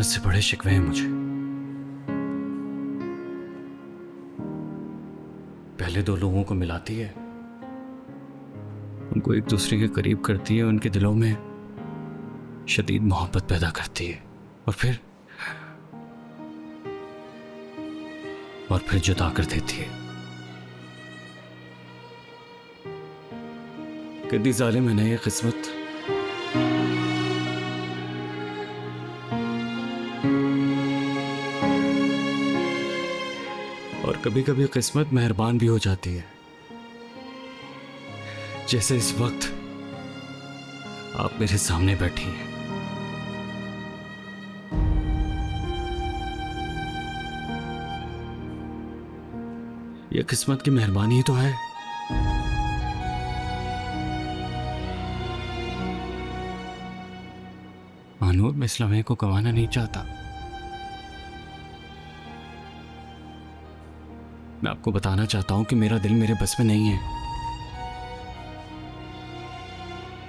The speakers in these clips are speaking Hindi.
से बड़े शिकवे हैं मुझे। पहले दो लोगों को मिलाती है, उनको एक दूसरे के करीब करती है, उनके दिलों में शदीद मोहब्बत पैदा करती है, और फिर जुदा कर देती है। कितनी जालिम है ना ये किस्मत। और कभी कभी किस्मत मेहरबान भी हो जाती है, जैसे इस वक्त आप मेरे सामने बैठी हैं। यह किस्मत की मेहरबानी ही तो है। मानूर, मैं इस लम्हे को गंवाना नहीं चाहता। मैं आपको बताना चाहता हूं कि मेरा दिल मेरे बस में नहीं है।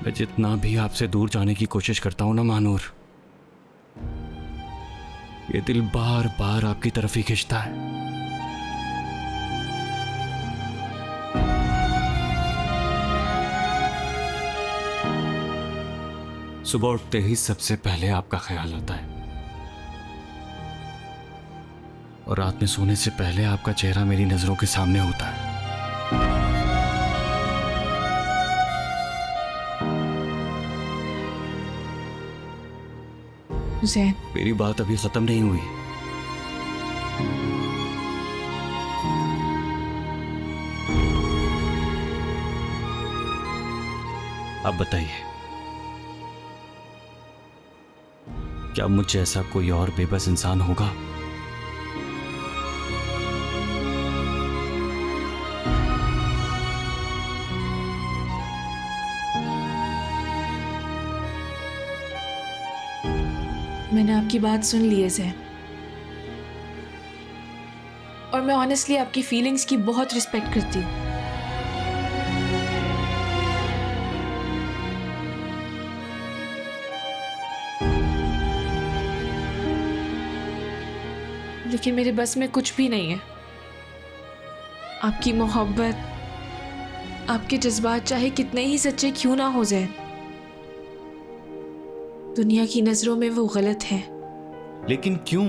मैं जितना भी आपसे दूर जाने की कोशिश करता हूं ना मानूर, ये दिल बार बार आपकी तरफ ही खिंचता है। सुबह उठते ही सबसे पहले आपका ख्याल आता है, और रात में सोने से पहले आपका चेहरा मेरी नजरों के सामने होता है। हुसैन, मेरी बात अभी खत्म नहीं हुई। अब बताइए, क्या मुझ जैसा कोई और बेबस इंसान होगा? मैंने आपकी बात सुन ली है ज़ैन, और मैं ऑनेस्टली आपकी फीलिंग्स की बहुत रिस्पेक्ट करती हूँ। लेकिन मेरे बस में कुछ भी नहीं है। आपकी मोहब्बत, आपके जज्बात चाहे कितने ही सच्चे क्यों ना हो ज़ैन, दुनिया की नजरों में वो गलत है। लेकिन क्यों?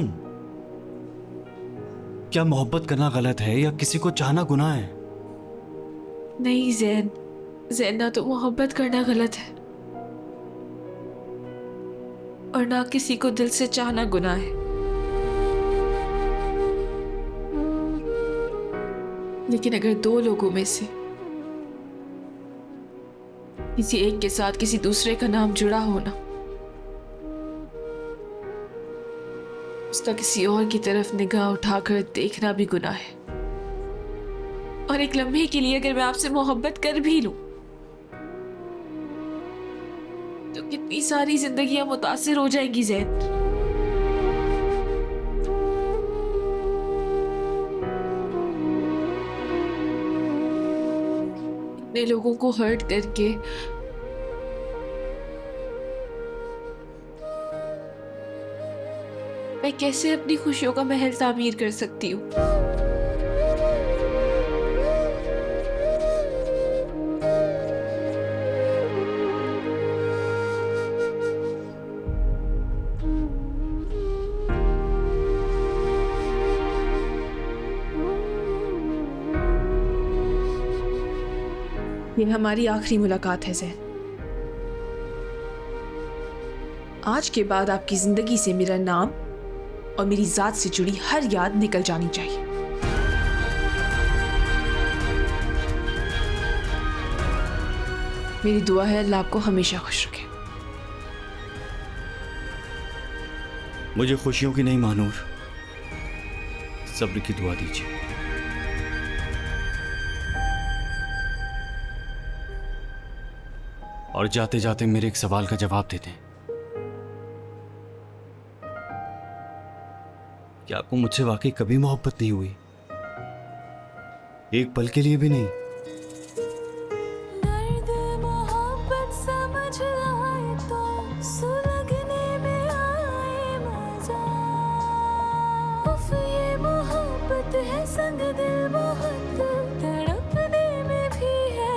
क्या मोहब्बत करना गलत है या किसी को चाहना गुनाह है? नहीं ज़ैन, ज़ैन, ना तो मोहब्बत करना गलत है और ना किसी को दिल से चाहना गुनाह है। लेकिन अगर दो लोगों में से किसी एक के साथ किसी दूसरे का नाम जुड़ा हो ना, उसका किसी और की तरफ निगाह उठाकर देखना भी गुनाह है। और एक लम्हे के लिए अगर मैं आपसे मोहब्बत कर भी लूं, तो कितनी सारी जिंदगियां मुतासिर हो जाएंगी ज़ैन। इतने लोगों को हर्ट करके मैं कैसे अपनी खुशियों का महल तामीर कर सकती हूँ? ये हमारी आखिरी मुलाकात है ज़ैन। आज के बाद आपकी जिंदगी से मेरा नाम और मेरी जात से जुड़ी हर याद निकल जानी चाहिए। मेरी दुआ है अल्लाह आपको हमेशा खुश रखे। मुझे खुशियों की नहीं मानूर, सब्र की दुआ दीजिए। और जाते जाते मेरे एक सवाल का जवाब दे दें। क्या आपको मुझसे वाकई कभी मोहब्बत नहीं हुई? एक पल के लिए भी नहीं? दर्द मोहब्बत समझ आए तो सुलगने में आए मजा। संग दिल बहुत तड़पने में भी है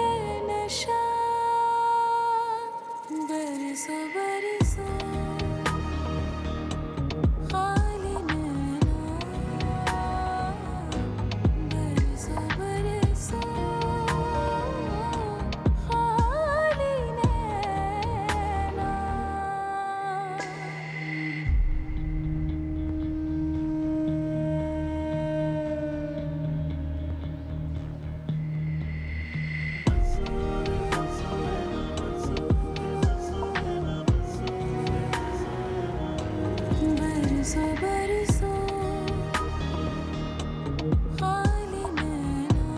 नशा। बरसों बरसों खाली नैना, बरसों बरसों खाली नैना। बरसों बरसों खाली नैना,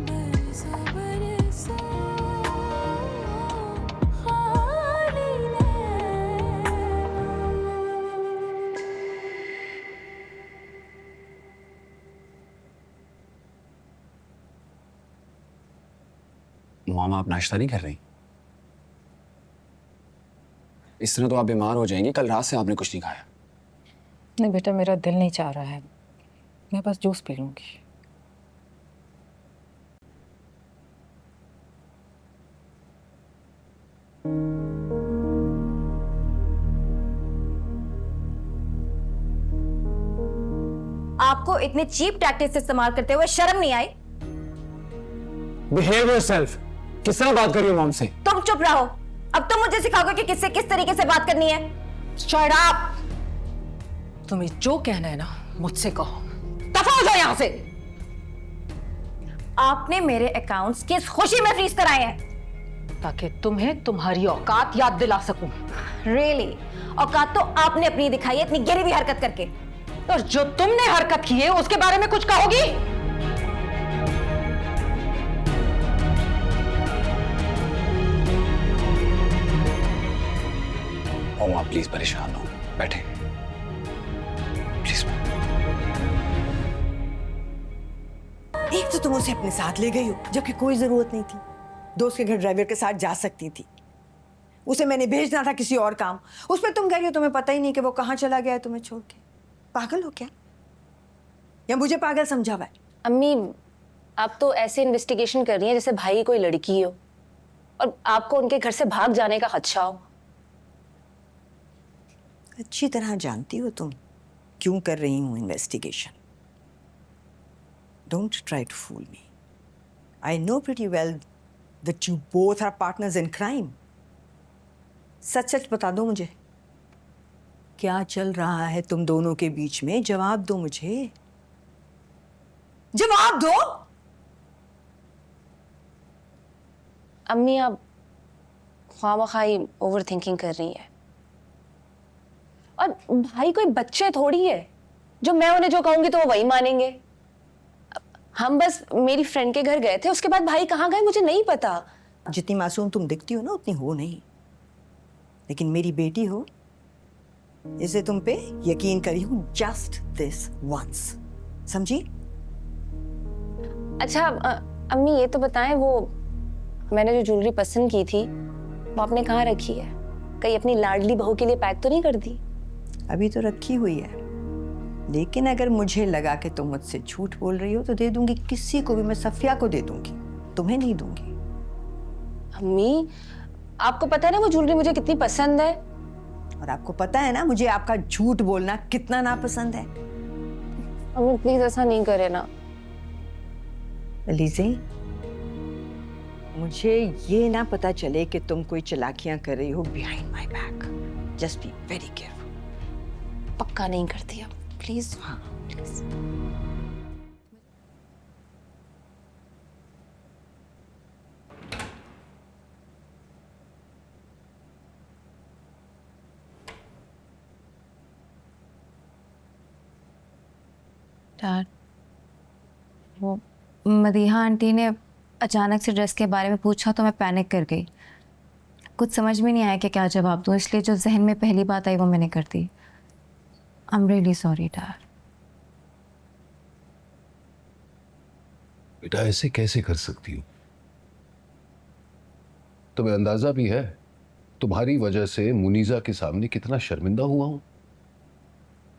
बरसों बरसों खाली नैना। मॉम, आप नाश्ता नहीं कर रही? इस तरह तो आप बीमार हो जाएंगी। कल रात से आपने कुछ नहीं खाया। नहीं बेटा, मेरा दिल नहीं चाह रहा है, मैं बस जूस पी लूंगी। आपको इतने चीप टैक्टिक्स इस्तेमाल करते हुए शर्म नहीं आई? Behave yourself. किस तरह बात कर रही हो मॉम से? तुम चुप रहो। अब तुम मुझे सिखाओगे कि किससे किस तरीके से बात करनी है। Shut up. तुम्हें जो कहना है ना मुझसे कहो, दफा हो जाओ यहाँ से। आपने मेरे अकाउंट्स किस खुशी में फ्रीज कराए हैं? ताकि तुम्हें तुम्हारी औकात याद दिला सकूं। रियली? औकात तो आपने अपनी दिखाई है, इतनी गिरी हुई हरकत करके। और जो तुमने हरकत की है उसके बारे में कुछ कहोगी? मॉम, आप प्लीज परेशान हो, बैठे प्लीज। एक तो तुम उसे अपने साथ ले गई हो जबकि कोई जरूरत नहीं थी। दोस्त के घर ड्राइवर के साथ जा सकती थी। उसे मैंने भेजना था किसी और काम, उसमें तुम कह रही हो तुम्हें पता ही नहीं कि वो कहाँ चला गया है तुम्हें छोड़ के। पागल हो क्या? या मुझे पागल समझा हुआ है? अम्मी, आप तो ऐसे इन्वेस्टिगेशन कर रही हैं जैसे भाई कोई लड़की हो और आपको उनके घर से भाग जाने का खदशा हो। अच्छी तरह जानती हो तुम क्यों कर रही हूं investigation. Don't try to fool me. I know pretty well that you both are partners in crime. सच सच बता दो मुझे, क्या चल रहा है तुम दोनों के बीच में? जवाब दो मुझे, जवाब दो। अम्मी, आप ख्वामखाई ओवर थिंकिंग कर रही हैं। और भाई कोई बच्चे थोड़ी है जो मैं उन्हें जो कहूंगी तो वो वही मानेंगे। हम बस मेरी फ्रेंड के घर गए थे, उसके बाद भाई कहाँ गए मुझे नहीं पता। जितनी मासूम तुम दिखती हो ना उतनी हो नहीं, लेकिन मेरी बेटी हो, इसे तुम पे यकीन करी हूं जस्ट दिस वंस। समझी? अच्छा अम्मी, ये तो बताएं, वो मैंने जो ज्वेलरी पसंद की थी वो आपने कहाँ रखी है? कहीं अपनी लाडली बहू के लिए पैक तो नहीं कर दी? अभी तो रखी हुई है, लेकिन अगर मुझे लगा कि तुम मुझसे झूठ बोल रही हो तो दे दूंगी किसी को भी। मैं सफिया को दे दूंगी, तुम्हें नहीं दूंगी। अम्मी, आपको पता है ना वो ज्वेलरी मुझे कितनी पसंद है। और आपको पता है ना मुझे आपका झूठ बोलना कितना नापसंद है। अम्मी प्लीज ऐसा नहीं करे ना। अलीज़े, मुझे ये ना पता चले कि तुम कोई चालाकियां कर रही हो behind my back. Just be very careful. पक्का नहीं करती अब, प्लीज। हाँ प्लीज। डैड, वो मदीहा आंटी ने अचानक से ड्रेस के बारे में पूछा तो मैं पैनिक कर गई। कुछ समझ में नहीं आया कि क्या जवाब दूँ, इसलिए जो जहन में पहली बात आई वो मैंने कर दी। I am really sorry dad. बेटा, ऐसे कैसे कर सकती हो? तुम्हें अंदाजा भी है तुम्हारी वजह से मुनीजा के सामने कितना शर्मिंदा हुआ हूं?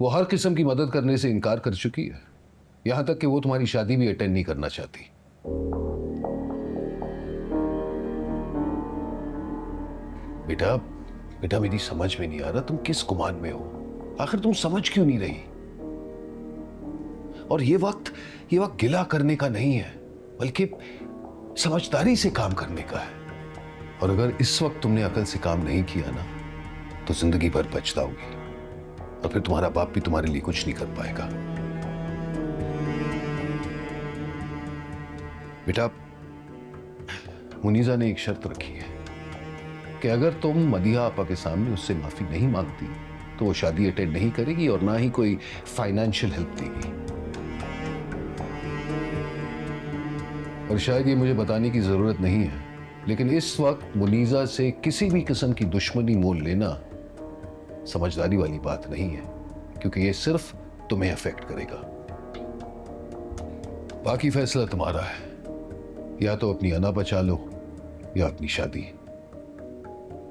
वो हर किस्म की मदद करने से इनकार कर चुकी है, यहां तक कि वो तुम्हारी शादी भी अटेंड नहीं करना चाहती। बेटा बेटा, मेरी समझ में नहीं आ रहा तुम किस गुमान में हो। आखिर तुम समझ क्यों नहीं रही? और ये वक्त गिला करने का नहीं है, बल्कि समझदारी से काम करने का है। और अगर इस वक्त तुमने अकल से काम नहीं किया ना, तो जिंदगी भर पछताओगी, और फिर तुम्हारा बाप भी तुम्हारे लिए कुछ नहीं कर पाएगा। बेटा, मुनीजा ने एक शर्त रखी है कि अगर तुम मदीहा आपा के सामने उससे माफी नहीं मांगती तो वो शादी अटेंड नहीं करेगी और ना ही कोई फाइनेंशियल हेल्प देगी। और शायद ये मुझे बताने की जरूरत नहीं है, लेकिन इस वक्त मुनीजा से किसी भी किस्म की दुश्मनी मोल लेना समझदारी वाली बात नहीं है, क्योंकि ये सिर्फ तुम्हें अफेक्ट करेगा। बाकी फैसला तुम्हारा है, या तो अपनी अना बचा लो या अपनी शादी।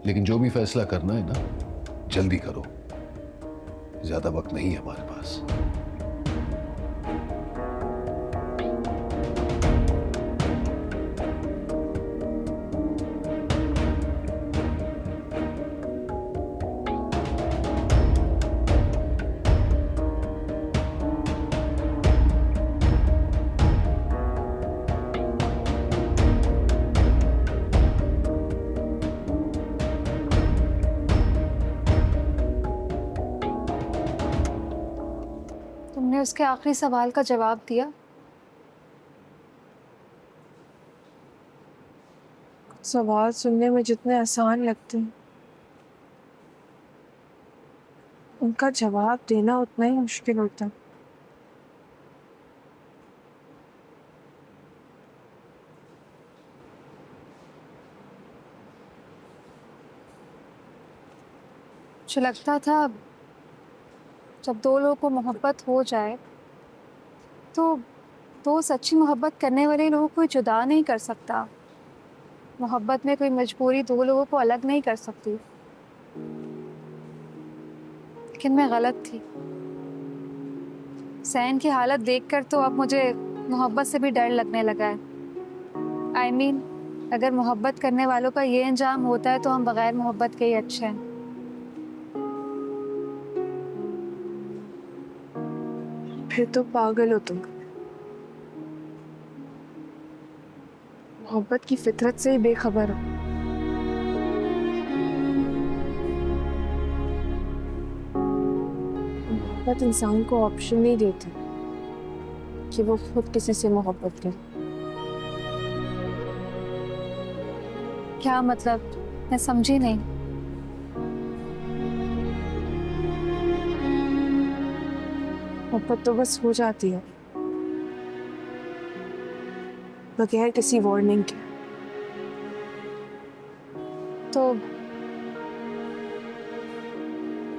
लेकिन जो भी फैसला करना है ना, जल्दी करो, ज्यादा वक्त नहीं है हमारे पास। तुमने उसके आखिरी सवाल का जवाब दिया? सवाल सुनने में जितने आसान लगते हैं, उनका जवाब देना उतना ही मुश्किल होता है। मुझे लगता था जब दो लोगों को मोहब्बत हो जाए तो दो सच्ची मोहब्बत करने वाले लोगों को जुदा नहीं कर सकता। मोहब्बत में कोई मजबूरी दो लोगों को अलग नहीं कर सकती। लेकिन मैं गलत थी। सैन की हालत देखकर तो अब मुझे मोहब्बत से भी डर लगने लगा है। I mean, अगर मोहब्बत करने वालों का ये अंजाम होता है तो हम बगैर मोहब्बत के ही अच्छे हैं। फिर तो पागल हो तुम। मोहब्बत की फितरत से ही बेखबर हो। मोहब्बत इंसान को ऑप्शन नहीं देती कि वो खुद किसी से मोहब्बत करे। क्या मतलब? मैं समझी नहीं। मोहब्बत तो बस हो जाती है बगैर किसी वार्निंग के। तो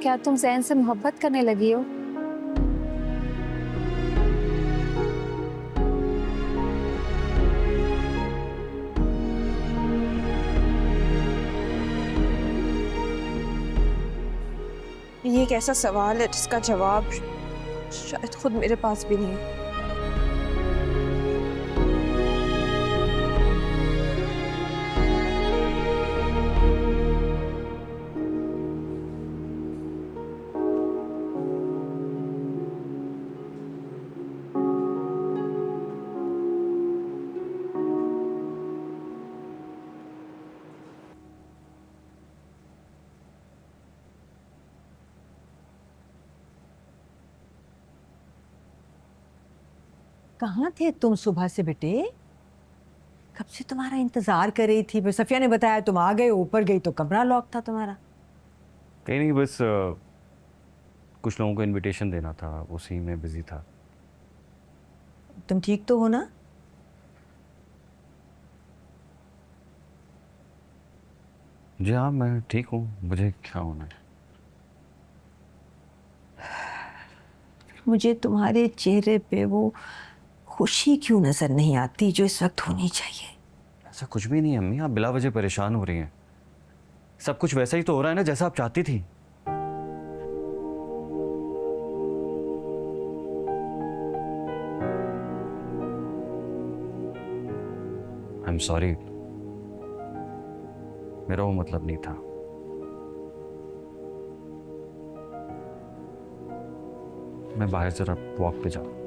क्या तुम जैन से मोहब्बत करने लगी हो? ये एक ऐसा सवाल है जिसका जवाब शायद खुद मेरे पास भी नहीं है। कहाँ थे तुम सुबह से बेटे? कब से तुम्हारा इंतजार कर रही थी। फिर सफिया ने बताया तुम आ गए, ऊपर गई तो कमरा लॉक था तुम्हारा। कहीं नहीं, बस कुछ लोगों को इनविटेशन देना था, उसी में बिजी था। तुम ठीक तो हो ना? जी हाँ, मैं ठीक हूँ। मुझे क्या होना है? मुझे तुम्हारे चेहरे पे वो खुशी क्यों नजर नहीं आती जो इस वक्त होनी चाहिए? ऐसा कुछ भी नहीं है अम्मी, आप बिला वजह परेशान हो रही हैं। सब कुछ वैसा ही तो हो रहा है ना जैसा आप चाहती थी। एम सॉरी, मेरा वो मतलब नहीं था। मैं बाहर जरा वॉक पे जाऊँ।